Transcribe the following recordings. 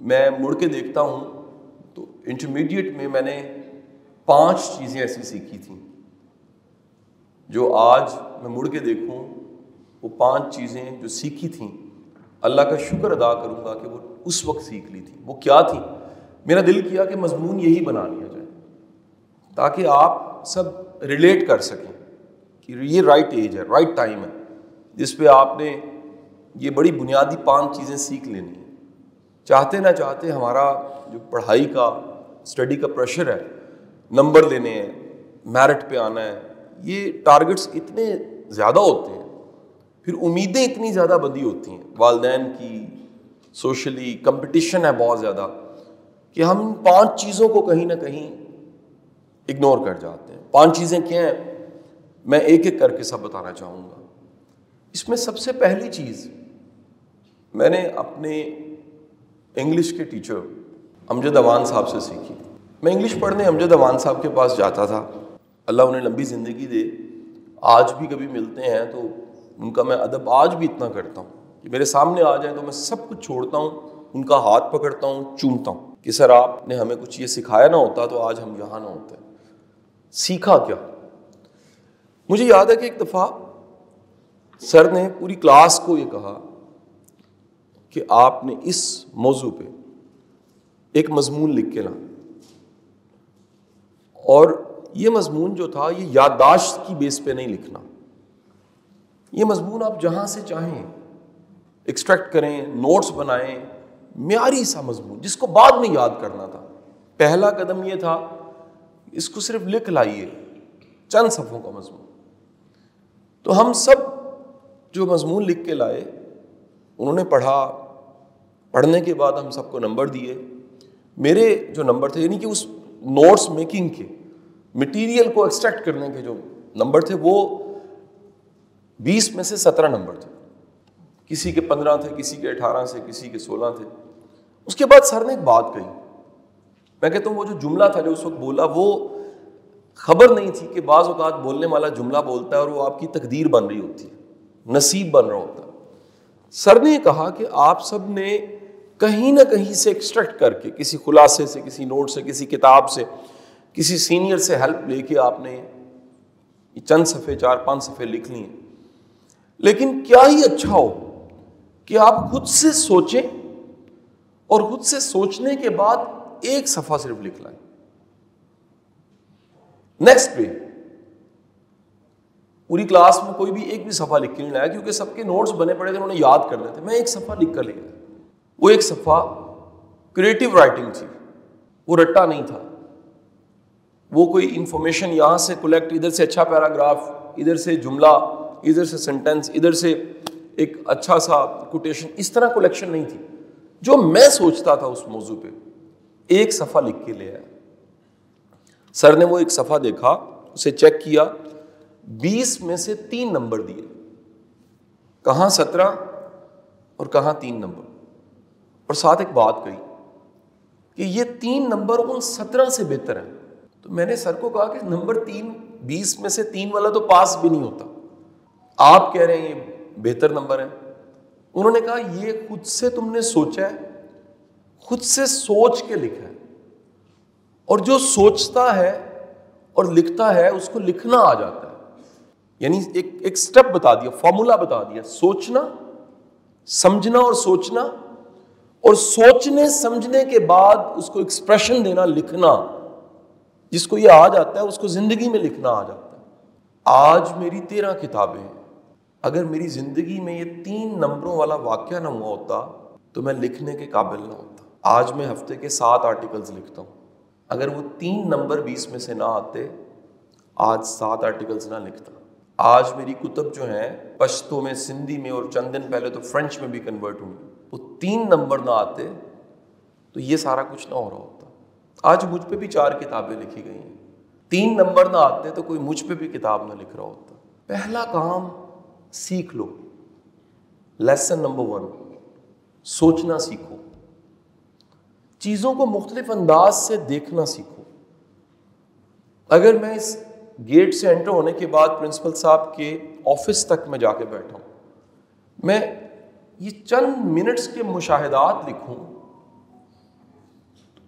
میں مڑ کے دیکھتا ہوں تو انٹرمیڈیٹ میں میں نے 5 چیزیں ایسی سیکھی تھیں جو آج میں مڑ کے دیکھوں وہ 5 چیزیں جو سیکھی تھیں اللہ کا شکر ادا کروں گا کہ وہ اس وقت سیکھ لی تھی. وہ کیا تھی؟ میرا دل کیا کہ مضمون یہی بنا لیا جائے تاکہ آپ سب ریلیٹ کر سکیں کہ یہ رائٹ ایج ہے, رائٹ ٹائم ہے جس پہ آپ نے یہ بڑی بنیادی 5 چیزیں سیکھ لینی ہیں. چاہتے نہ چاہتے ہمارا جو پڑھائی کا اسٹڈی کا پریشر ہے, نمبر لینے ہیں, میرٹ پہ آنا ہے, یہ ٹارگٹس اتنے زیادہ ہوتے ہیں, پھر امیدیں اتنی زیادہ بندی ہوتی ہیں والدین کی, سوشلی کمپٹیشن ہے بہت زیادہ کہ ہم 5 چیزوں کو کہیں نہ کہیں اگنور کر جاتے ہیں. 5 چیزیں کیا ہیں میں ایک ایک کر کے سب بتانا چاہوں گا. اس میں سب سے پہلی چیز میں نے اپنے انگلش کے ٹیچر امجد اوان صاحب سے سیکھی. میں انگلش پڑھنے امجد اوان صاحب کے پاس جاتا تھا, اللہ انہیں لمبی زندگی دے. آج بھی کبھی ملتے ہیں تو ان کا میں ادب آج بھی اتنا کرتا ہوں کہ میرے سامنے آ جائیں تو میں سب کچھ چھوڑتا ہوں, ان کا ہاتھ پکڑتا ہوں, چومتا ہوں کہ سر آپ نے ہمیں کچھ یہ سکھایا نہ ہوتا تو آج ہم یہاں نہ ہوتے. سیکھا کیا؟ مجھے یاد ہے کہ ایک دفعہ سر نے پوری کلاس کو یہ کہا کہ آپ نے اس موضوع پہ ایک مضمون لکھ کے لانا, اور یہ مضمون جو تھا یہ یادداشت کی بیس پہ نہیں لکھنا. یہ مضمون آپ جہاں سے چاہیں ایکسٹریکٹ کریں, نوٹس بنائیں, معیاری سا مضمون جس کو بعد میں یاد کرنا تھا. پہلا قدم یہ تھا اس کو صرف لکھ لائیے, چند صفحوں کا مضمون. تو ہم سب جو مضمون لکھ کے لائے انہوں نے پڑھا, پڑھنے کے بعد ہم سب کو نمبر دیے. میرے جو نمبر تھے یعنی کہ اس نوٹس میکنگ کے مٹیریل کو ایکسٹریکٹ کرنے کے جو نمبر تھے وہ 20 میں سے 17 نمبر تھے. کسی کے 15 تھے, کسی کے 18 سے, کسی کے 16 تھے. اس کے بعد سر نے ایک بات کہی, میں کہتا ہوں وہ جو جملہ تھا جو اس وقت بولا وہ خبر نہیں تھی کہ بعض اوقات بولنے والا جملہ بولتا ہے اور وہ آپ کی تقدیر بن رہی ہوتی ہے, نصیب بن رہا ہوتا ہے. سر نے یہ کہا کہ آپ سب نے کہیں نہ کہیں سے ایکسٹریکٹ کر کے, کسی خلاصے سے, کسی نوٹ سے, کسی کتاب سے, کسی سینئر سے ہیلپ لے کے آپ نے یہ چند صفحے 4-5 صفحے لکھ لی ہیں. لیکن کیا ہی اچھا ہو کہ آپ خود سے سوچیں اور خود سے سوچنے کے بعد ایک صفحہ صرف لکھ لائیں. نیکسٹ ڈے پوری کلاس میں کوئی بھی ایک بھی صفحہ لکھ کے نہیں لایا کیونکہ سب کے نوٹس بنے پڑے تھے, انہوں نے یاد کرنے تھے. میں ایک صفحہ لکھ کر لے گیا. وہ ایک صفحہ کریٹیو رائٹنگ تھی, وہ رٹا نہیں تھا, وہ کوئی انفارمیشن یہاں سے کلیکٹ, ادھر سے اچھا پیراگراف, ادھر سے جملہ, ادھر سے سینٹینس, ادھر سے ایک اچھا سا کوٹیشن, اس طرح کلیکشن نہیں تھی. جو میں سوچتا تھا اس موضوع پہ ایک صفحہ لکھ کے لے آیا. سر نے وہ ایک صفحہ دیکھا, اسے چیک کیا, 20 میں سے 3 نمبر دیے, کہاں 17 اور کہاں 3 نمبر, اور ساتھ ایک بات کہی کہ یہ 3 نمبر ان 17 سے بہتر ہیں. تو میں نے سر کو کہا کہ نمبر 3 20 میں سے 3 والا تو پاس بھی نہیں ہوتا, آپ کہہ رہے ہیں یہ بہتر نمبر ہے. انہوں نے کہا یہ خود سے تم نے سوچا ہے, خود سے سوچ کے لکھا ہے, اور جو سوچتا ہے اور لکھتا ہے اس کو لکھنا آ جاتا ہے. یعنی ایک سٹیپ بتا دیا, فارمولا بتا دیا, سوچنا, سمجھنا اور سوچنا, اور سوچنے سمجھنے کے بعد اس کو ایکسپریشن دینا, لکھنا. جس کو یہ آ جاتا ہے اس کو زندگی میں لکھنا آ جاتا ہے. آج میری 13 کتابیں ہیں. اگر میری زندگی میں یہ 3 نمبروں والا واقعہ نہ ہوا ہوتا تو میں لکھنے کے قابل نہ ہوتا. آج میں ہفتے کے 7 آرٹیکلز لکھتا ہوں. اگر وہ 3 نمبر 20 میں سے نہ آتے آج 7 آرٹیکلز نہ لکھتا. آج میری کتب جو ہیں پشتو میں, سندھی میں, اور چند دن پہلے تو فرینچ میں بھی کنورٹ ہوئی. وہ 3 نمبر نہ آتے تو یہ سارا کچھ نہ ہو رہا ہوتا. آج مجھ پہ بھی 4 کتابیں لکھی گئی ہیں. 3 نمبر نہ آتے تو کوئی مجھ پہ بھی کتاب نہ لکھ رہا ہوتا. پہلا کام سیکھ لو. لیسن نمبر 1, سوچنا سیکھو. چیزوں کو مختلف انداز سے دیکھنا سیکھو. اگر میں اس گیٹ سے انٹر ہونے کے بعد پرنسپل صاحب کے آفس تک میں جا کے بیٹھا ہوں, میں یہ چند منٹس کے مشاہدات لکھوں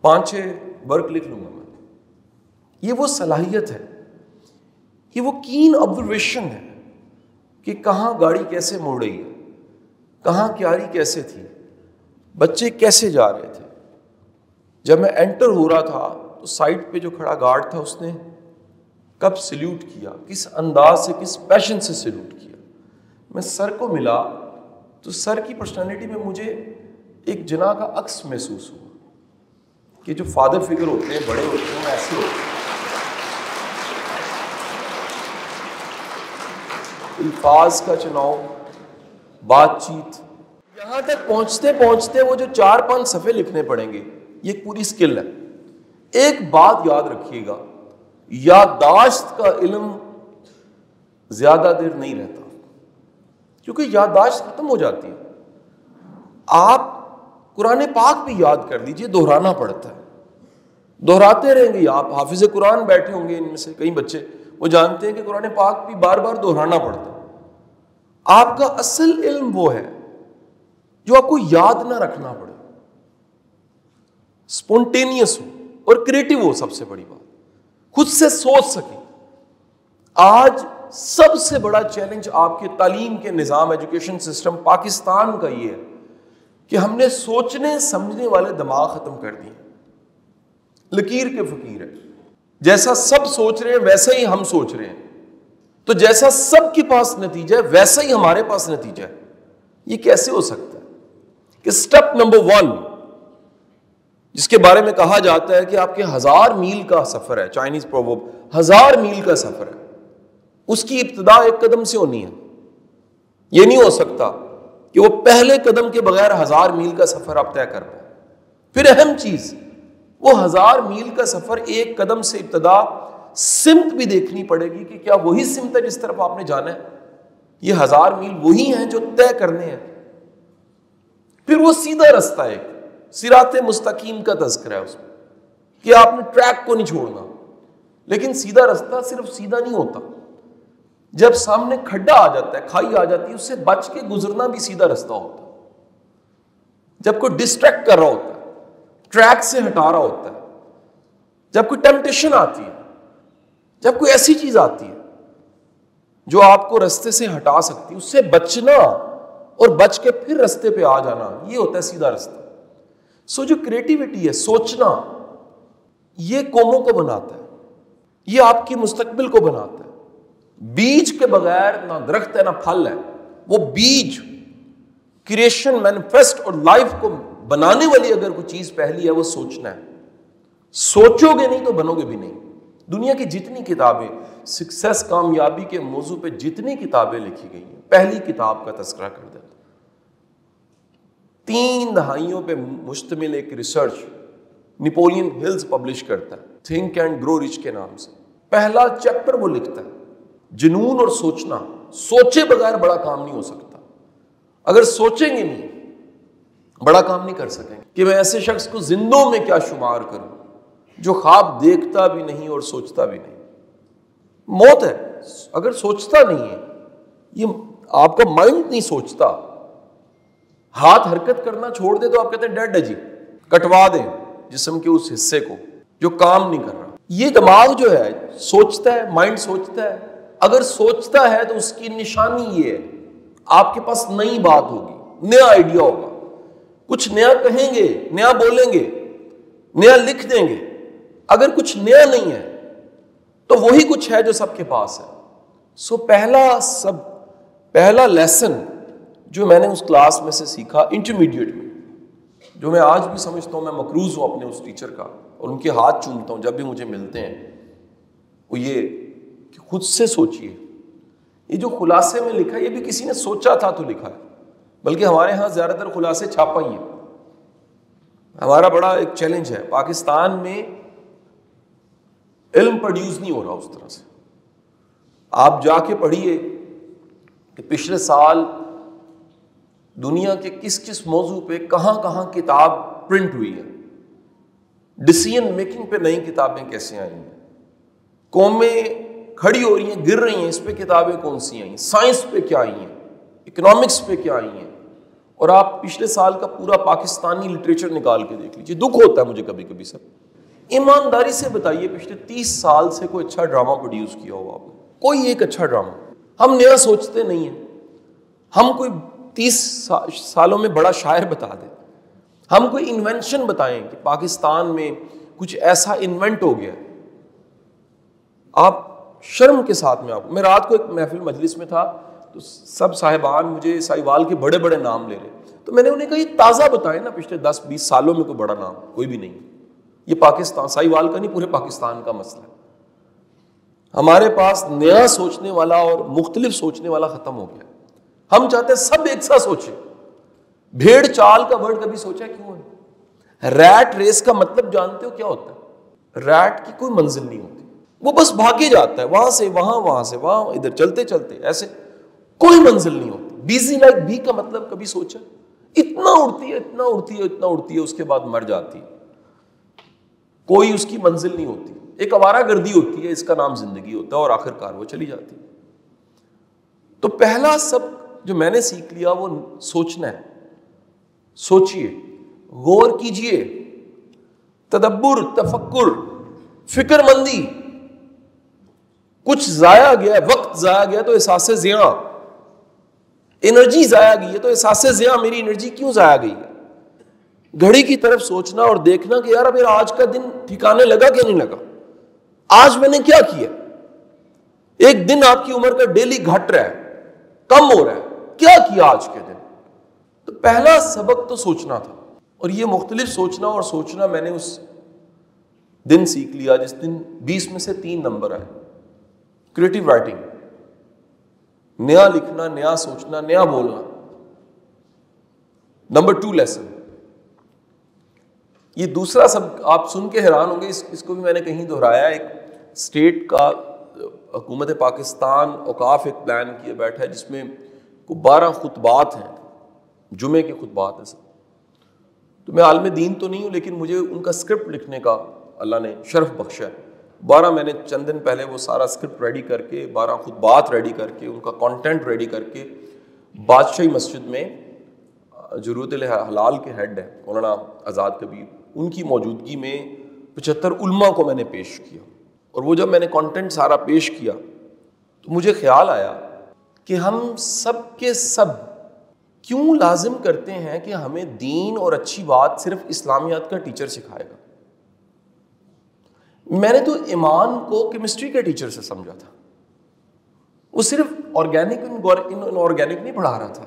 5-6 ورک لکھ لوں گا میں. یہ وہ صلاحیت ہے, یہ وہ کین آبزرویشن ہے کہ کہاں گاڑی کیسے مڑ رہی ہے, کہاں کیاری کیسے تھی, بچے کیسے جا رہے تھے. جب میں انٹر ہو رہا تھا تو سائڈ پہ جو کھڑا گارڈ تھا اس نے کب سلیوٹ کیا, کس انداز سے, کس پیشن سے سلیوٹ کیا. میں سر کو ملا تو سر کی پرسنالٹی میں مجھے ایک جناح کا عکس محسوس ہوا کہ جو فادر فگر ہوتے ہیں, بڑے ہوتے ہیں, ایسے ہوتے ہیں. الفاظ کا چناؤ, بات چیت, یہاں تک پہنچتے پہنچتے وہ جو 4-5 صفحے لکھنے پڑیں گے, یہ ایک پوری سکل ہے. ایک بات یاد رکھیے گا, یادداشت کا علم زیادہ دیر نہیں رہتا, کیونکہ یادداشت ختم ہو جاتی ہے. آپ قرآن پاک بھی یاد کر لیجئے, دہرانا پڑتا ہے, دہراتے رہیں گے. آپ حافظ قرآن بیٹھے ہوں گے ان میں سے کئی بچے, وہ جانتے ہیں کہ قرآن پاک بھی بار بار دہرانا پڑتا ہے. آپ کا اصل علم وہ ہے جو آپ کو یاد نہ رکھنا پڑے, اسپونٹینیس ہو اور کریٹو ہو. سب سے بڑی بات, خود سے سوچ سکیں. آج سب سے بڑا چیلنج آپ کے تعلیم کے نظام, ایجوکیشن سسٹم پاکستان کا یہ ہے کہ ہم نے سوچنے سمجھنے والے دماغ ختم کر دیے. لکیر کے فقیر ہے, جیسا سب سوچ رہے ہیں ویسا ہی ہم سوچ رہے ہیں, تو جیسا سب کے پاس نتیجہ ہے ویسا ہی ہمارے پاس نتیجہ ہے. یہ کیسے ہو سکتا ہے کہ سٹیپ نمبر 1 جس کے بارے میں کہا جاتا ہے کہ آپ کے 1000 میل کا سفر ہے, چائنیز پروورب 1000 میل کا سفر ہے, اس کی ابتدا 1 قدم سے ہونی ہے. یہ نہیں ہو سکتا کہ وہ پہلے قدم کے بغیر 1000 میل کا سفر آپ طے کر پائیں. پھر اہم چیز, وہ 1000 میل کا سفر 1 قدم سے ابتدا, سمت بھی دیکھنی پڑے گی کہ کیا وہی سمت ہے جس طرف آپ نے جانا ہے. یہ 1000 میل وہی ہیں جو طے کرنے ہیں. پھر وہ سیدھا رستہ ہے, صراط مستقیم کا تذکرہ ہے اس میں کہ آپ نے ٹریک کو نہیں چھوڑنا. لیکن سیدھا رستہ صرف سیدھا نہیں ہوتا, جب سامنے کھڈا آ جاتا ہے, کھائی آ جاتی ہے, اس سے بچ کے گزرنا بھی سیدھا رستہ ہوتا ہے. جب کوئی ڈسٹریکٹ کر رہا ہوتا ہے, ٹریک سے ہٹا رہا ہوتا ہے, جب کوئی ٹیمپٹیشن آتی ہے, جب کوئی ایسی چیز آتی ہے جو آپ کو رستے سے ہٹا سکتی ہے, اس سے بچنا اور بچ کے پھر رستے پہ آ جانا, یہ ہوتا ہے سیدھا رستہ. سو جو کریٹیوٹی ہے, سوچنا, یہ قوموں کو بناتا ہے, یہ آپ کی مستقبل کو بناتا ہے. بیج کے بغیر نہ درخت ہے نہ پھل ہے. وہ بیج, کریشن, مینیفیسٹ اور لائف کو بنانے والی اگر کوئی چیز پہلی ہے وہ سوچنا ہے. سوچو گے نہیں تو بنو گے بھی نہیں. دنیا کی جتنی کتابیں سکسیس, کامیابی کے موضوع پہ جتنی کتابیں لکھی گئی ہیں, پہلی کتاب کا تذکرہ کر دیتا. 3 دہائیوں پہ مشتمل ایک ریسرچ نیپولین ہلز پبلش کرتا ہے, تھنک اینڈ گرو رچ کے نام سے. پہلا چیپٹر وہ لکھتا ہے جنون اور سوچنا. سوچے بغیر بڑا کام نہیں ہو سکتا. اگر سوچیں گے نہیں بڑا کام نہیں کر سکیں گے. کہ میں ایسے شخص کو زندوں میں کیا شمار کروں جو خواب دیکھتا بھی نہیں اور سوچتا بھی نہیں. موت ہے اگر سوچتا نہیں ہے. یہ آپ کا مائنڈ نہیں سوچتا. ہاتھ حرکت کرنا چھوڑ دے تو آپ کہتے ہیں ڈیڈ ہے جی, کٹوا دیں جسم کے اس حصے کو جو کام نہیں کر رہا. یہ دماغ جو ہے سوچتا ہے, مائنڈ سوچتا ہے. اگر سوچتا ہے تو اس کی نشانی یہ ہے آپ کے پاس نئی بات ہوگی, نیا آئیڈیا ہوگا, کچھ نیا کہیں گے, نیا بولیں گے, نیا لکھ دیں گے. اگر کچھ نیا نہیں ہے تو وہی کچھ ہے جو سب کے پاس ہے. سو پہلا لیسن جو میں نے اس کلاس میں سے سیکھا انٹرمیڈیٹ میں, جو میں آج بھی سمجھتا ہوں میں مقروض ہوں اپنے اس ٹیچر کا اور ان کے ہاتھ چومتا ہوں جب بھی مجھے ملتے ہیں, وہ یہ کہ خود سے سوچئے. یہ جو خلاصے میں لکھا ہے یہ بھی کسی نے سوچا تھا تو لکھا ہے, بلکہ ہمارے ہاں زیادہ تر خلاصے چھاپا ہی ہیں. ہمارا بڑا ایک چیلنج ہے, پاکستان میں علم پروڈیوس نہیں ہو رہا اس طرح سے. آپ جا کے پڑھیے کہ پچھلے سال دنیا کے کس کس موضوع پہ کہاں کہاں کتاب پرنٹ ہوئی ہے. ڈیسیژن میکنگ پہ نئی کتابیں کیسے آئی ہیں, قومیں کھڑی ہو رہی ہیں, گر رہی ہیں, اس پہ کتابیں کون سی آئی ہیں, سائنس پہ کیا آئی ہیں, اکنامکس پہ کیا آئی ہیں, اور آپ پچھلے سال کا پورا پاکستانی لٹریچر نکال کے دیکھ لیجیے. دکھ ہوتا ہے مجھے کبھی کبھی سر. ایمانداری سے بتائیے پچھلے 30 سال سے کوئی اچھا ڈرامہ پروڈیوس کیا ہوا آپ نے؟ کوئی ایک اچھا ڈرامہ. ہم نیا سوچتے نہیں ہیں. ہم کوئی 30 سالوں میں بڑا شاعر بتا دیں, ہم کوئی انوینشن بتائیں کہ پاکستان میں کچھ ایسا انوینٹ ہو گیا. آپ شرم کے ساتھ میں رات کو ایک محفل مجلس میں تھا تو سب صاحبان مجھے سائیوال کے بڑے بڑے نام لے رہے, تو میں نے انہیں کہا یہ تازہ بتائیں نا پچھلے 10-20 سالوں میں کوئی بڑا نام. کوئی بھی نہیں. یہ پاکستان سائیوال کا نہیں, پورے پاکستان کا مسئلہ ہے. ہمارے پاس نیا سوچنے والا اور مختلف سوچنے والا ختم ہو گیا. ہم چاہتے ہیں سب ایک سا سوچے. بھیڑ چال کا ورڈ کبھی سوچا کیوں ہے؟ ریٹ ریس کا مطلب جانتے ہو کیا ہوتا ہے؟ ریٹ کی کوئی منزل نہیں ہوتی, وہ بس بھاگے جاتا ہے وہاں سے وہاں, وہاں سے وہاں, ادھر چلتے چلتے ایسے, کوئی منزل نہیں ہوتی. بیزی لائک بی کا مطلب کبھی سوچا؟ اتنا اڑتی ہے اتنا اڑتی ہے اتنا اڑتی ہے, اس کے بعد مر جاتی ہے. کوئی اس کی منزل نہیں ہوتی. ایک آوارہ گردی ہوتی ہے, اس کا نام زندگی ہوتا ہے, اور آخر کار وہ چلی جاتی ہے. تو پہلا سب جو میں نے سیکھ لیا وہ سوچنا ہے. سوچئے, غور کیجئے, تدبر, تفکر, فکر مندی. کچھ ضائع گیا, وقت ضائع گیا تو احساس ضیاء, انرجی ضائع گئی ہے تو احساس ضیاء, میری انرجی کیوں ضائع گئی ہے. گھڑی کی طرف سوچنا اور دیکھنا کہ یار میرا آج کا دن ٹھکانے لگا کہ نہیں لگا, آج میں نے کیا کیا. ایک دن آپ کی عمر کا ڈیلی گھٹ رہا ہے, کم ہو رہا ہے, کیا کیا آج کے دن. تو پہلا سبق تو سوچنا تھا, اور یہ مختلف سوچنا اور سوچنا میں نے اس دن سیکھ لیا جس دن 20 میں سے 3 نمبر آئے. کریٹو رائٹنگ, نیا لکھنا, نیا سوچنا, نیا بولنا. Number 2 lesson. یہ دوسرا سب آپ سن کے حیران ہوں گے, اس کو بھی میں نے کہیں دہرایا. ایک اسٹیٹ کا حکومت پاکستان اوقاف ایک پلان کیے بیٹھا ہے جس میں 12 خطبات ہیں, جمعے کے خطبات ہیں سب. تو میں عالم دین تو نہیں ہوں, لیکن مجھے ان کا اسکرپٹ لکھنے کا اللہ نے شرف بخشا ہے. 12 میں نے چند دن پہلے وہ سارا اسکرپٹ ریڈی کر کے, 12 خطبات ریڈی کر کے, ان کا کانٹینٹ ریڈی کر کے بادشاہی مسجد میں جروت الحلال کے ہیڈ ہیں مولانا آزاد کبیر, ان کی موجودگی میں 75 علماء کو میں نے پیش کیا. اور وہ جب میں نے کانٹینٹ سارا پیش کیا تو مجھے خیال آیا کہ ہم سب کے سب کیوں لازم کرتے ہیں کہ ہمیں دین اور اچھی بات صرف اسلامیات کا ٹیچر سکھائے گا. میں نے تو ایمان کو کیمسٹری کے ٹیچر سے سمجھا تھا. وہ صرف آرگینک انآرگینک نہیں پڑھا رہا تھا,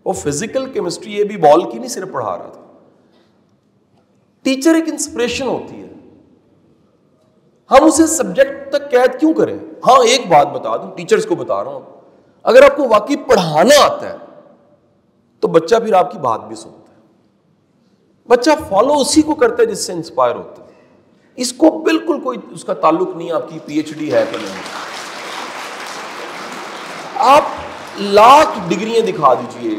وہ فزیکل کیمسٹری یہ بھی بال کی نہیں صرف پڑھا رہا تھا. ٹیچر ایک انسپریشن ہوتی ہے, ہم اسے سبجیکٹ تک قید کیوں کریں. ہاں ایک بات بتا دوں, ٹیچرز کو بتا رہا ہوں, اگر آپ کو واقعی پڑھانا آتا ہے تو بچہ پھر آپ کی بات بھی سنتا ہے. بچہ فالو اسی کو کرتا ہے جس سے انسپائر ہوتا ہے. اس کو بالکل کوئی اس کا تعلق نہیں آپ کی پی ایچ ڈی ہے کہ نہیں. آپ لاکھ ڈگریاں دکھا دیجئے,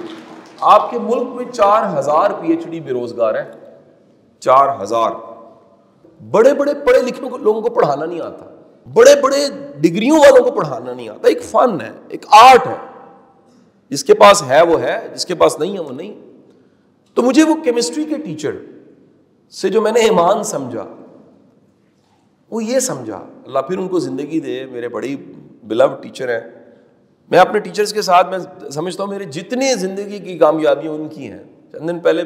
آپ کے ملک میں 4000 پی ایچ ڈی بے روزگار ہیں. 4000 بڑے بڑے پڑھے لکھے لوگوں کو پڑھانا نہیں آتا, بڑے بڑے ڈگریوں والوں کو پڑھانا نہیں آتا. ایک فن ہے, ایک آرٹ ہے, جس کے پاس ہے وہ ہے, جس کے پاس نہیں ہے وہ نہیں. تو مجھے وہ کیمسٹری کے ٹیچر سے جو میں نے ایمان سمجھا, وہ یہ سمجھا, اللہ پھر ان کو زندگی دے, میرے بڑی بلوڈ ٹیچر ہیں. میں اپنے ٹیچرز کے ساتھ میں سمجھتا ہوں میری جتنی زندگی کی کامیابیاں ان کی ہیں. چند دن پہلے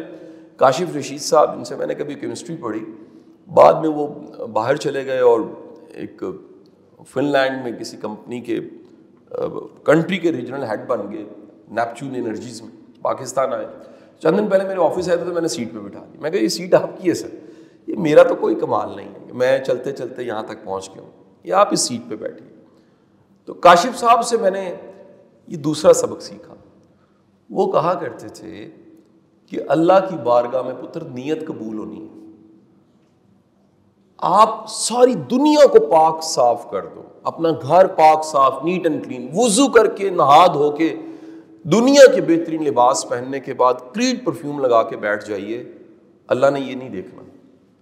کاشف رشید صاحب, جن سے میں نے کبھی کیمسٹری پڑھی, بعد میں وہ باہر چلے گئے اور ایک فن لینڈ میں کسی کمپنی کے کنٹری کے ریجنل ہیڈ بن گئے, نیپچون انرجیز میں. پاکستان آئے, چند دن پہلے میرے آفس آئے تھے تو میں نے سیٹ پہ بٹھا دی. میں کہا یہ سیٹ آپ کی ہے سر, یہ میرا تو کوئی کمال نہیں ہے کہ میں چلتے چلتے یہاں تک پہنچ گیا ہوں, یہ آپ اس سیٹ پہ بیٹھیے. تو کاشف صاحب سے میں نے یہ دوسرا سبق سیکھا. وہ کہا کرتے تھے کہ اللہ کی بارگاہ میں پتر نیت قبول ہونی ہے. آپ ساری دنیا کو پاک صاف کر دو, اپنا گھر پاک صاف, نیٹ اینڈ کلین, وضو کر کے نہا دھو کے دنیا کے بہترین لباس پہننے کے بعد کریڈ پرفیوم لگا کے بیٹھ جائیے. اللہ نے یہ نہیں دیکھنا.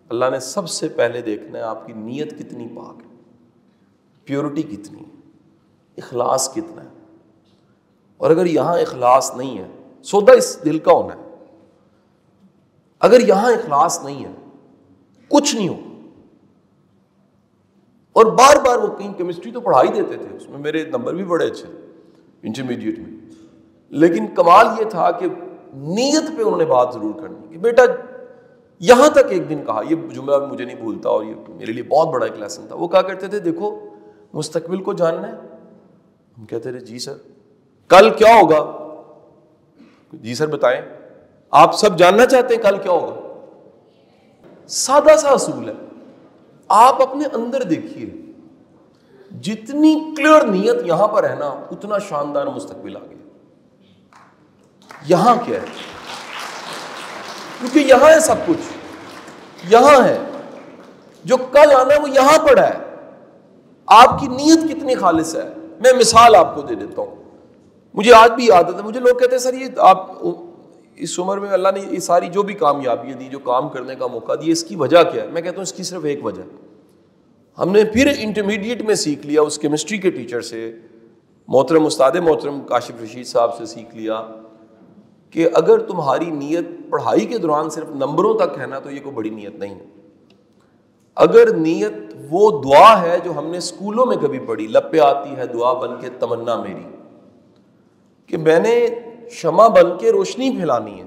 اللہ نے سب سے پہلے دیکھنا ہے آپ کی نیت کتنی پاک ہے, پیورٹی کتنی ہے, اخلاص کتنا ہے. اور اگر یہاں اخلاص نہیں ہے, سودا اس دل کا ہونا ہے. اگر یہاں اخلاص نہیں ہے کچھ نہیں ہو. اور بار بار وہ کہیں کیمسٹری تو پڑھا ہی دیتے تھے, اس میں میرے نمبر بھی بڑے اچھے انٹرمیڈیٹ میں, لیکن کمال یہ تھا کہ نیت پہ انہوں نے بات ضرور کرنی کہ بیٹا یہاں تک ایک دن کہا, یہ جملہ مجھے نہیں بھولتا اور یہ میرے لیے بہت بڑا ایک لیسن تھا. وہ کہا کرتے تھے دیکھو مستقبل کو جاننا ہے. ہم کہتے تھے جی سر. کل کیا ہوگا؟ جی سر بتائیں. آپ سب جاننا چاہتے ہیں کل کیا ہوگا؟ سادہ سا اصول ہے, آپ اپنے اندر دیکھیے, جتنی کلیئر نیت یہاں پر ہے نا اتنا شاندار مستقبل آگے. یہاں کیا ہے؟ کیونکہ یہاں ہے سب کچھ, یہاں ہے جو کل آنا ہے وہ یہاں پڑا ہے. آپ کی نیت کتنی خالص ہے. میں مثال آپ کو دے دیتا ہوں, مجھے آج بھی یاد آتا ہے. مجھے لوگ کہتے ہیں سر یہ آپ اس عمر میں اللہ نے یہ ساری جو بھی کامیابیاں دی, جو کام کرنے کا موقع دیا, اس کی وجہ کیا ہے؟ میں کہتا ہوں اس کی صرف ایک وجہ, ہم نے پھر انٹرمیڈیٹ میں سیکھ لیا اس کیمسٹری کے ٹیچر سے, محترم استاد محترم کاشف رشید صاحب سے سیکھ لیا کہ اگر تمہاری نیت پڑھائی کے دوران صرف نمبروں تک ہے نا تو یہ کوئی بڑی نیت نہیں ہے. اگر نیت وہ دعا ہے جو ہم نے اسکولوں میں کبھی پڑھی, لب پہ آتی ہے دعا بن کے تمنا میری, کہ میں نے شمع بن کے روشنی پھیلانی ہے,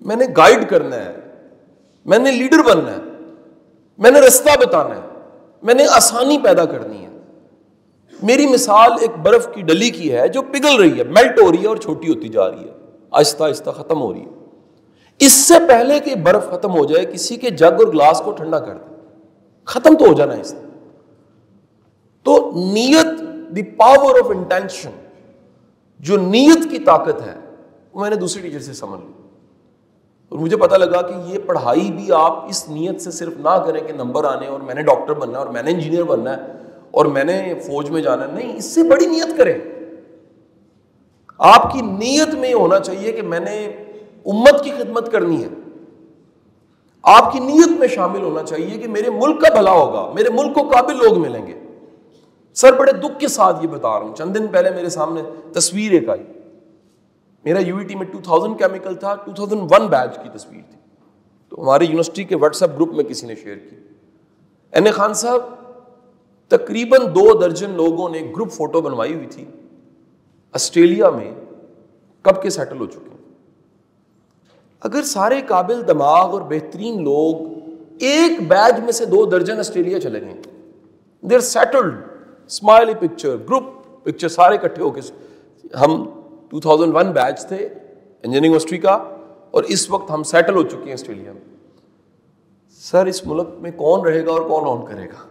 میں نے گائیڈ کرنا ہے, میں نے لیڈر بننا ہے, میں نے رستہ بتانا ہے, میں نے آسانی پیدا کرنی ہے. میری مثال ایک برف کی ڈلی کی ہے جو پگھل رہی ہے, میلٹ ہو رہی ہے اور چھوٹی ہوتی جا رہی ہے, آہستہ آہستہ ختم ہو رہی ہے. اس سے پہلے کہ برف ختم ہو جائے کسی کے جگ اور گلاس کو ٹھنڈا کر دے, ختم تو ہو جانا ہے اس نے. تو نیت, دی پاور آف انٹینشن, جو نیت کی طاقت ہے وہ میں نے دوسرے ٹیچر سے سمجھ لی. اور مجھے پتہ لگا کہ یہ پڑھائی بھی آپ اس نیت سے صرف نہ کریں کہ نمبر آنے اور میں نے ڈاکٹر بننا ہے اور میں نے انجینئر بننا ہے اور میں نے فوج میں جانا ہے. نہیں, اس سے بڑی نیت کریں. آپ کی نیت میں یہ ہونا چاہیے کہ میں نے امت کی خدمت کرنی ہے. آپ کی نیت میں شامل ہونا چاہیے کہ میرے ملک کا بھلا ہوگا, میرے ملک کو قابل لوگ ملیں گے. سر بڑے دکھ کے ساتھ یہ بتا رہا ہوں, چند دن پہلے میرے سامنے تصویر ایک آئی. میرا یو ای ٹی میں 2000 کیمیکل تھا, 2001 بیچ کی تصویر تھی, تو ہمارے یونیورسٹی کے واٹس ایپ گروپ میں کسی نے شیئر کی. این خان صاحب تقریباً 2 درجن لوگوں نے گروپ فوٹو بنوائی ہوئی تھی, آسٹریلیا میں کب کے سیٹل ہو چکے ہیں. اگر سارے قابل دماغ اور بہترین لوگ ایک بیچ میں سے 2 درجن آسٹریلیا چلے گئے, there settled, smiley picture, group picture, سارے اکٹھے ہو کے. ہم 2001 بیچ تھے انجینئرنگ یونیورسٹی کا اور اس وقت ہم سیٹل ہو چکے ہیں آسٹریلیا میں. سر اس ملک میں کون رہے گا اور کون آن کرے گا؟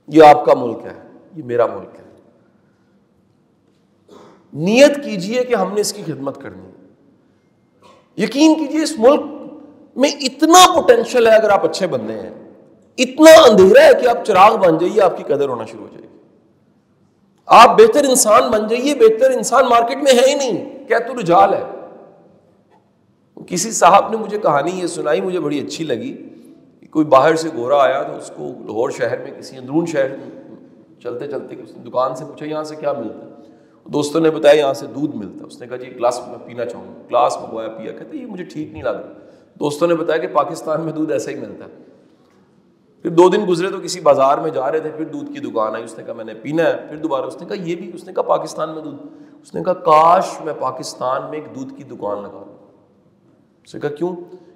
یہ آپ کا ملک ہے, یہ میرا ملک ہے. نیت کیجئے کہ ہم نے اس کی خدمت کرنی ہے. یقین کیجئے اس ملک میں اتنا پوٹینشل ہے, اگر آپ اچھے بندے ہیں, اتنا اندھیرا ہے کہ آپ چراغ بن جائیے, آپ کی قدر ہونا شروع ہو جائے گی. آپ بہتر انسان بن جائیے. بہتر انسان مارکیٹ میں ہے ہی نہیں, کہہ تو رجال ہے. کسی صاحب نے مجھے کہانی یہ سنائی, مجھے بڑی اچھی لگی. کوئی باہر سے گورا آیا تو اس کو لاہور شہر میں کسی اندرون شہر چلتے چلتے اس نے دکان سے پوچھا یہاں سے کیا ملتا ہے. دوستوں نے بتایا یہاں سے دودھ ملتا ہے. اس نے کہا جی ایک گلاس میں پینا چاہوں گا. گلاس منگوایا, پیا. کہتے یہ مجھے ٹھیک نہیں لگا. دوستوں نے بتایا کہ پاکستان میں دودھ ایسا ہی ملتا ہے. پھر 2 دن گزرے تو کسی بازار میں جا رہے تھے, پھر دودھ کی دکان آئی. اس نے کہا میں نے پینا ہے. پھر دوبارہ اس نے کہا یہ بھی. اس نے کہا پاکستان میں دودھ. اس نے کہا کاش میں پاکستان میں ایک دودھ کی دکان لگا دوں. اس نے کہا کیوں؟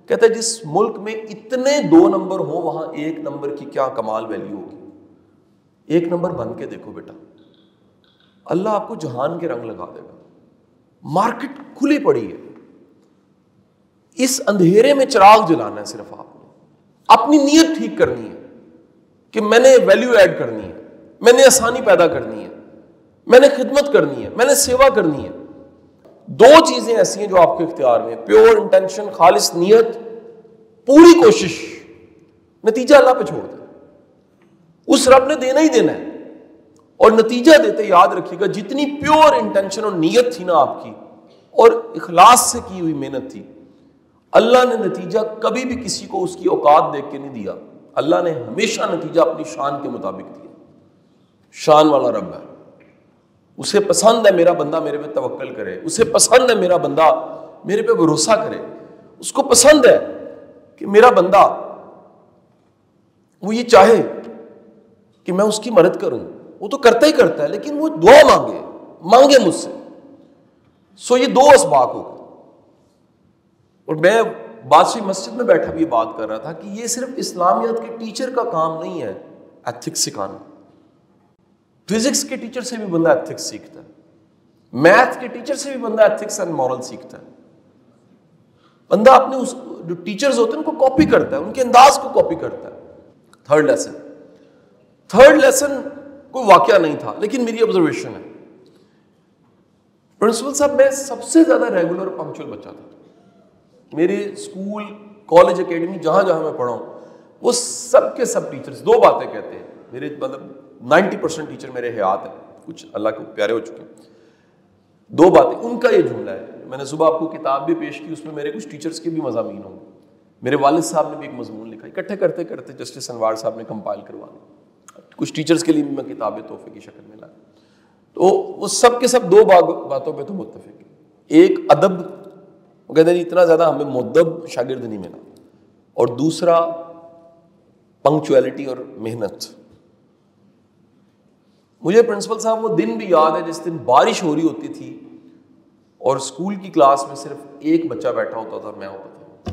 کہتا ہے جس ملک میں اتنے 2 نمبر ہوں وہاں 1 نمبر کی کیا کمال ویلیو ہوگی. 1 نمبر بن کے دیکھو بیٹا, اللہ آپ کو جہان کے رنگ لگا دے گا. مارکیٹ کھلی پڑی ہے, اس اندھیرے میں چراغ جلانا ہے. صرف آپ نے اپنی نیت ٹھیک کرنی ہے کہ میں نے ویلیو ایڈ کرنی ہے, میں نے آسانی پیدا کرنی ہے, میں نے خدمت کرنی ہے, میں نے سیوا کرنی ہے. 2 چیزیں ایسی ہیں جو آپ کے اختیار میں, پیور انٹینشن, خالص نیت, پوری کوشش. نتیجہ اللہ پہ چھوڑ دیں, اس رب نے دینا ہی دینا ہے. اور نتیجہ دیتے یاد رکھیے گا جتنی پیور انٹینشن اور نیت تھی نا آپ کی اور اخلاص سے کی ہوئی محنت تھی, اللہ نے نتیجہ کبھی بھی کسی کو اس کی اوقات دیکھ کے نہیں دیا. اللہ نے ہمیشہ نتیجہ اپنی شان کے مطابق دیا. شان والا رب ہے. اسے پسند ہے میرا بندہ میرے پہ توکل کرے، اسے پسند ہے میرا بندہ میرے پہ بھروسہ کرے، اس کو پسند ہے کہ میرا بندہ وہ یہ چاہے کہ میں اس کی مدد کروں. وہ تو کرتا ہی کرتا ہے، لیکن وہ دعا مانگے مجھ سے. سو یہ دو اسباق ہو گئے. اور میں بادشاہی مسجد میں بیٹھا بھی یہ بات کر رہا تھا کہ یہ صرف اسلامیات کے ٹیچر کا کام نہیں ہے ایتھکس سکھانا. فزکس کے ٹیچر سے بھی بندہ ایتھکس سیکھتا ہے، میتھ کے ٹیچر سے بھی بندہ ایتھکس اینڈ مورل سیکھتا ہے. بندہ اپنے اس جو ٹیچرز ہوتے ہیں ان کو کاپی کرتا ہے، ان کے انداز کو کاپی کرتا ہے. تھرڈ لیسن کوئی واقعہ نہیں تھا، لیکن میری آبزرویشن ہے. پرنسپل صاحب میں سب سے زیادہ ریگولر پنکچوئل بچہ تھا. میرے اسکول، کالج، اکیڈمی جہاں جہاں میں پڑھا ہوں وہ سب کے سب ٹیچرز دو باتیں کہتے ہیں. میرے مطلب 90% ٹیچر میرے حیات ہیں، کچھ اللہ کے پیارے ہو چکے ہیں. دو باتیں ان کا یہ جملہ ہے. میں نے صبح آپ کو کتاب بھی پیش کی، اس میں میرے کچھ ٹیچرز کے بھی مضامین ہوں گے. میرے والد صاحب نے بھی ایک مضمون لکھا، اکٹھے کرتے کرتے جسٹس انوار صاحب نے کمپائل کروا دیا. کچھ ٹیچرز کے لیے بھی میں کتابیں تحفے کی شکل میں لایا. تو وہ سب کے سب دو باتوں پہ تو متفق ہیں. ایک ادب، وہ کہتے ہیں اتنا زیادہ ہمیں مؤدب شاگرد نہیں ملا، اور دوسرا پنکچویلٹی اور محنت. مجھے پرنسپل صاحب وہ دن بھی یاد ہے جس دن بارش ہو رہی ہوتی تھی اور اسکول کی کلاس میں صرف ایک بچہ بیٹھا ہوتا تھا اور میں ہوتا تھا،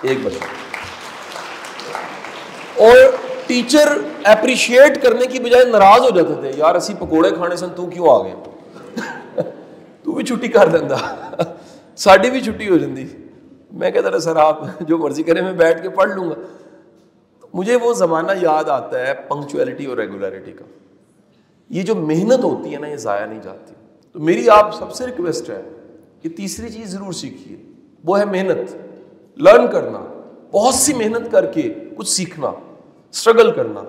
ایک بچہ. اور ٹیچر اپریشیٹ کرنے کی بجائے ناراض ہو جاتے تھے، یار اسی پکوڑے کھانے سن تو کیوں آ گئے، تو بھی چھٹی کر دینا، ساڈی بھی چھٹی ہو جاتی. میں کہتا تھا سر آپ جو مرضی کریں، میں بیٹھ کے پڑھ لوں گا. مجھے وہ زمانہ یاد آتا ہے پنکچویلٹی اور ریگولیرٹی کا. یہ جو محنت ہوتی ہے نا، یہ ضائع نہیں جاتی. تو میری آپ سب سے ریکویسٹ ہے کہ تیسری چیز ضرور سیکھیے، وہ ہے محنت، لرن کرنا. بہت سی محنت کر کے کچھ سیکھنا، اسٹرگل کرنا،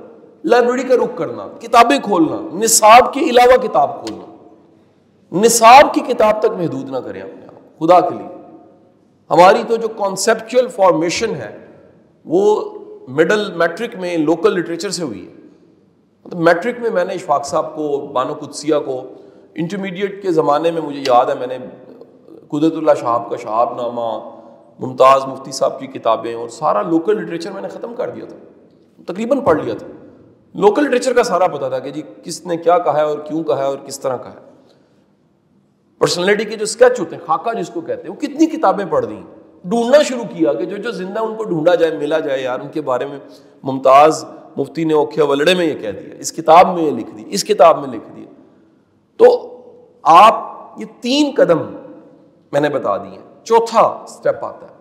لائبریری کا رخ کرنا، کتابیں کھولنا، نصاب کے علاوہ کتاب کھولنا. نصاب کی کتاب تک محدود نہ کریں اپنے آپ خدا کے لیے. ہماری تو جو کانسیپچل فارمیشن ہے وہ مڈل میٹرک میں لوکل لٹریچر سے ہوئی ہے. میٹرک میں نے اشفاق صاحب کو، بانو قدسیہ کو، انٹرمیڈیٹ کے زمانے میں مجھے یاد ہے میں نے قدرت اللہ شہاب کا شہاب نامہ، ممتاز مفتی صاحب کی کتابیں اور سارا لوکل لٹریچر میں نے ختم کر دیا تھا، تقریباً پڑھ لیا تھا. لوکل لٹریچر کا سارا پتا تھا کہ جی کس نے کیا کہا ہے اور کیوں کہا ہے اور کس طرح کہا ہے. پرسنالٹی کے جو اسکیچ ہوتے ہیں، خاکہ جس کو کہتے ہیں، وہ کتنی کتابیں پڑھ دیں. ڈھونڈنا شروع کیا کہ جو زندہ ان کو ڈھونڈا جائے، ملا جائے. یار ان کے بارے میں ممتاز مفتی نے اوکھیا ولڑے میں یہ کہہ دیا، اس کتاب میں یہ لکھ دی، اس کتاب میں لکھ دیا. تو آپ یہ 3 قدم میں نے بتا دیے. چوتھا سٹیپ آتا ہے،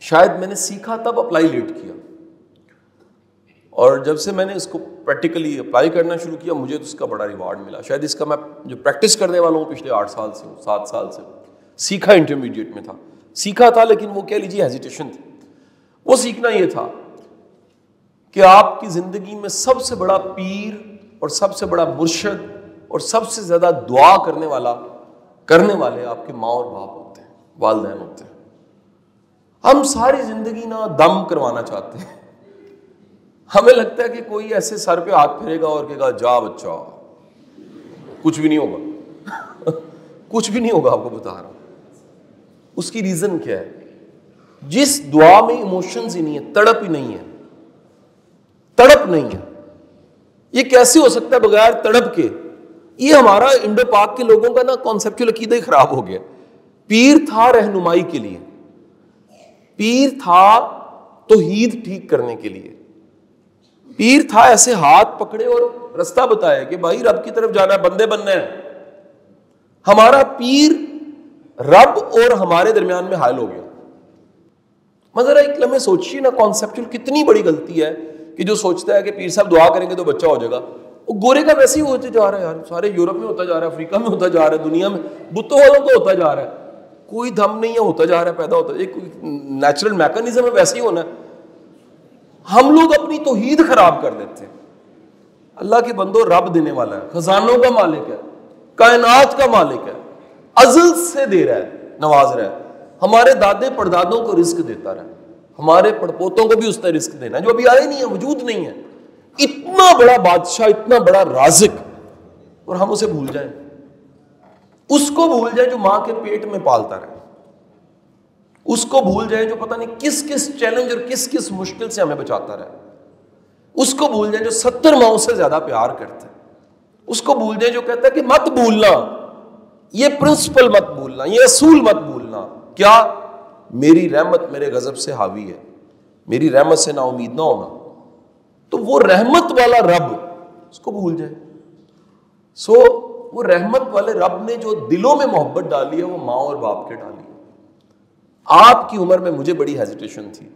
شاید میں نے سیکھا تب، اپلائی لیٹ کیا، اور جب سے میں نے اس کو پریکٹیکلی اپلائی کرنا شروع کیا مجھے تو اس کا بڑا ریوارڈ ملا. شاید اس کا میں جو پریکٹس کرنے والا ہوں پچھلے 8 سال سے 7 سال سے، سیکھا انٹرمیڈیٹ میں تھا، سیکھا تھا لیکن وہ کہہ لیجیے ہیزیٹیشن تھی. وہ سیکھنا یہ تھا کہ آپ کی زندگی میں سب سے بڑا پیر اور سب سے بڑا مرشد اور سب سے زیادہ دعا کرنے والے آپ کے ماں اور باپ ہوتے ہیں، والدین ہوتے ہیں. ہم ساری زندگی نا دم کروانا چاہتے ہیں. ہمیں لگتا ہے کہ کوئی ایسے سر پہ ہاتھ پھیرے گا اور کہے گا جا بچہ، کچھ بھی نہیں ہوگا. کچھ بھی نہیں ہوگا، آپ کو بتا رہا ہوں. اس کی ریزن کیا ہے؟ جس دعا میں ایموشنز ہی نہیں ہے، تڑپ ہی نہیں ہے، تڑپ نہیں ہے. یہ کیسے ہو سکتا ہے بغیر تڑپ کے؟ یہ ہمارا انڈو پاک کے لوگوں کا نا کانسیپچل عقیدہ ہی خراب ہو گیا. پیر تھا رہنمائی کے لیے، پیر تھا توحید ٹھیک کرنے کے لیے، پیر تھا ایسے ہاتھ پکڑے اور رستہ بتایا کہ بھائی رب کی طرف جانا ہے، بندے بننا ہے. ہمارا پیر رب اور ہمارے درمیان میں حائل ہو گیا. مگر ایک لمحے سوچیے نا، کانسیپچل کتنی بڑی غلطی ہے کہ جو سوچتا ہے کہ پیر صاحب دعا کریں گے تو بچہ ہو جائے گا. وہ گورے کا ویسے ہی ہوتے جا رہا ہے یار، سارے یورپ میں ہوتا جا رہا ہے، افریقہ میں ہوتا جا رہا ہے، دنیا میں بتوں والوں کو ہوتا جا رہا ہے. کوئی دم نہیں ہے، ہوتا جا رہا ہے، پیدا ہوتا ہے. ایک نیچرل میکانزم ہے، ویسے ہی ہونا ہے. ہم لوگ اپنی توحید خراب کر دیتے ہیں. اللہ کے بندو، رب دینے والا ہے، خزانوں کا مالک ہے، کائنات کا مالک ہے، ازل سے دے رہا ہے، نواز رہا ہے. ہمارے دادے پردادوں کو رزق دیتا رہا ہے، ہمارے پڑپوتوں کو بھی اس نے رزق دینا ہے جو ابھی آئے نہیں ہے، وجود نہیں ہے. اتنا بڑا بادشاہ، اتنا بڑا رازق، اور ہم اسے بھول جائیں. اس کو بھول جائیں جو ماں کے پیٹ میں پالتا رہے، اس کو بھول جائیں جو پتہ نہیں کس کس چیلنج اور کس کس مشکل سے ہمیں بچاتا رہے، اس کو بھول جائیں جو 70 ماؤں سے زیادہ پیار کرتا ہے، اس کو بھول جائیں جو کہتا ہے کہ مت بھولنا، یہ پرنسپل مت بھولنا، یہ اصول مت بھولنا، کیا میری رحمت میرے غضب سے حاوی ہے، میری رحمت سے نا امید نہ ہونا، تو وہ رحمت والا رب اس کو بھول جائے۔ وہ رحمت والے رب نے جو دلوں میں محبت ڈالی ہے وہ ماں اور باپ کے ڈالی ہے۔ آپ کی عمر میں مجھے بڑی ہیزیٹیشن تھی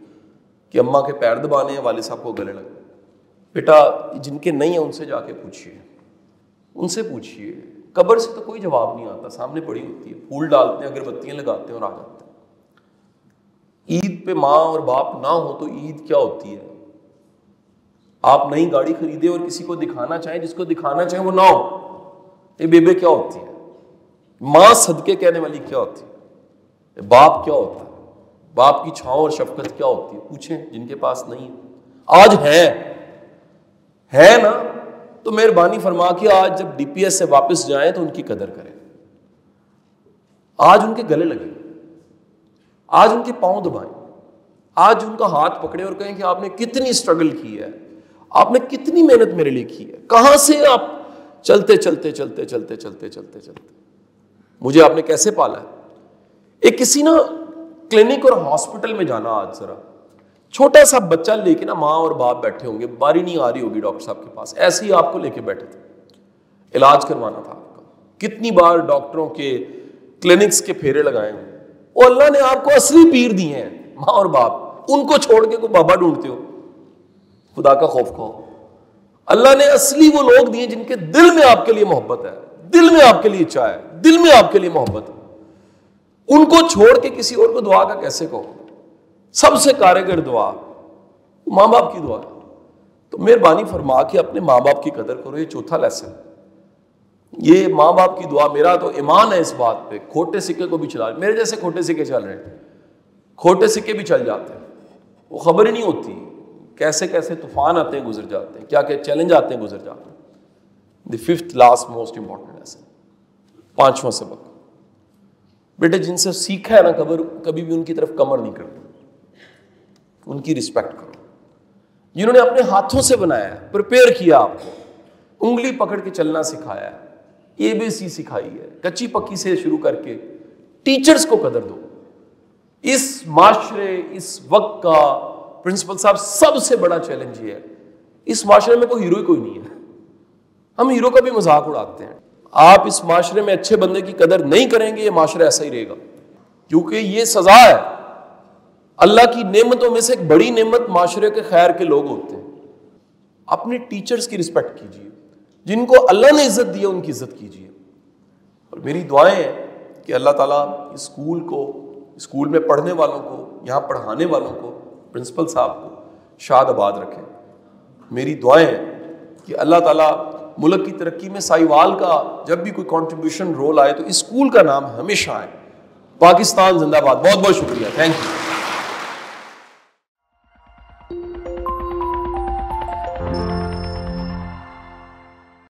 کہ اماں کے پیر دبانے ہیں، والد صاحب کو گلے لگے، بیٹا جن کے نہیں ہیں ان سے جا کے پوچھیے، ان سے پوچھیے، قبر سے تو کوئی جواب نہیں آتا، سامنے پڑی ہوتی ہے، پھول ڈالتے ہیں، اگربتیاں لگاتے ہیں اور آ جاتے ہیں۔ عید پہ ماں اور باپ نہ ہو تو عید کیا ہوتی ہے؟ آپ نئی گاڑی خریدے اور کسی کو دکھانا چاہیں، جس کو دکھانا چاہیں وہ نہ ہو، یہ بیبے کیا ہوتی ہے؟ ماں صدقے کہنے والی کیا ہوتی ہے؟ باپ کیا ہوتا ہے؟ باپ کی چھاؤں اور شفقت کیا ہوتی ہے؟ پوچھیں جن کے پاس نہیں ہے، آج ہے نا، تو مہربانی فرما کے آج جب ڈی پی ایس سے واپس جائیں تو ان کی قدر کریں، آج ان کے گلے لگیں، آج ان کے پاؤں دبائیں، آج ان کا ہاتھ پکڑیں اور کہیں کہ آپ نے کتنی اسٹرگل کی ہے، آپ نے کتنی محنت میرے لیے کی ہے، کہاں سے آپ چلتے مجھے آپ نے کیسے پالا ہے۔ ایک کسی نا کلینک اور ہاسپٹل میں جانا، آج ذرا چھوٹا سا بچہ لے کے نا ماں اور باپ بیٹھے ہوں گے، باری نہیں آ رہی ہوگی ڈاکٹر صاحب کے پاس، ایسے ہی آپ کو لے کے بیٹھے تھے، علاج کروانا تھا آپ کا، کتنی بار ڈاکٹروں کے کلینکس کے پھیرے لگائے ہیں، وہ اللہ نے آپ کو اصلی پیر دیے ہیں ماں اور باپ، ان کو چھوڑ کے کوئی بابا ڈھونڈتے ہو، خدا کا خوف کھاؤ۔ اللہ نے اصلی وہ لوگ دیے جن کے دل میں آپ کے لیے محبت ہے، دل میں آپ کے لیے چاہے، دل میں آپ کے لیے محبت ہے، ان کو چھوڑ کے کسی اور کو دعا کا کیسے کہو؟ سب سے کارگر دعا ماں باپ کی دعا ہے، تو مہربانی فرما کے اپنے ماں باپ کی قدر کرو۔ یہ چوتھا لیسن، یہ ماں باپ کی دعا، میرا تو ایمان ہے اس بات پہ، کھوٹے سکے کو بھی چلا، میرے جیسے کھوٹے سکے چل رہے ہیں، کھوٹے سکے بھی چل جاتے ہیں، وہ خبر ہی نہیں ہوتی کیسے کیسے طوفان آتے ہیں گزر جاتے ہیں، کیا کیا چیلنج آتے ہیں گزر جاتے ہیں۔ The fifth last most important lesson, پانچواں سبق، بیٹے جن سے سیکھا ہے نا کبھی بھی ان کی طرف کمر نہیں کرتے، ان کی رسپیکٹ کرو۔ جنہوں نے اپنے ہاتھوں سے بنایا ہے، پریپیئر کیا آپ کو، انگلی پکڑ کے چلنا سکھایا ہے، ABC سکھائی ہے، کچی پکی سے شروع کر کے، ٹیچرز کو قدر دو۔ اس معاشرے، اس وقت کا پرنسپل صاحب سب سے بڑا چیلنج یہ ہے، اس معاشرے میں کوئی ہیرو ہی کوئی نہیں ہے، ہم ہیرو کا بھی مذاق اڑاتے ہیں۔ آپ اس معاشرے میں اچھے بندے کی قدر نہیں کریں گے، یہ معاشرہ ایسا ہی رہے گا، کیونکہ یہ سزا ہے۔ اللہ کی نعمتوں میں سے ایک بڑی نعمت معاشرے کے خیر کے لوگ ہوتے ہیں۔ اپنے ٹیچرز کی رسپیکٹ کیجیے، جن کو اللہ نے عزت دی ہے ان کی عزت کیجیے، اور میری دعائیں ہیں کہ اللہ تعالیٰ اسکول کو، اسکول میں پڑھنے والوں کو، یہاں پڑھانے والوں کو، پرنسپل صاحب کو شاد آباد رکھیں۔ میری دعائیں ہیں کہ اللہ تعالیٰ ملک کی ترقی میں سائیوال کا جب بھی کوئی کنٹریبیوشن رول آئے تو اسکول کا نام ہمیشہ آئے۔ پاکستان زندہ باد۔ بہت بہت شکریہ، تھینک یو۔